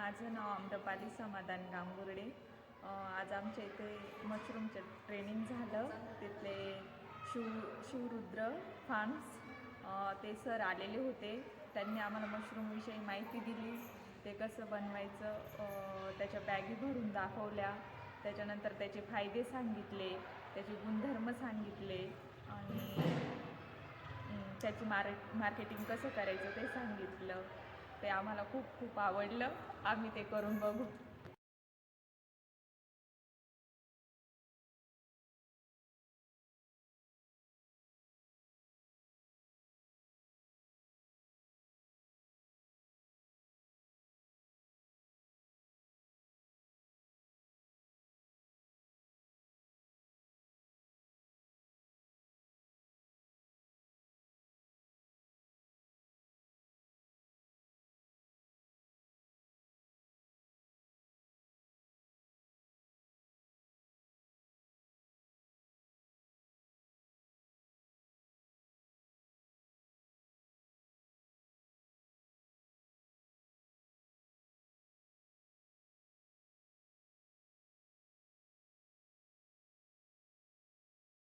माझं नाव आम्रपाली समाधान गांगुर्डे. आज आमच्या इथे मशरूमचं ट्रेनिंग झालं. तिथले शिवरुद्र फार्म्स ते सर आलेले होते. त्यांनी आम्हाला मशरूमविषयी माहिती दिली, ते कसं बनवायचं, त्याच्या बॅगी भरून दाखवल्या. त्याच्यानंतर त्याचे फायदे सांगितले, त्याचे गुणधर्म सांगितले आणि त्याची मार्केटिंग कसं करायचं ते सांगितलं. ते आम्हाला खूप आवडलं. आम्ही ते करून बघू.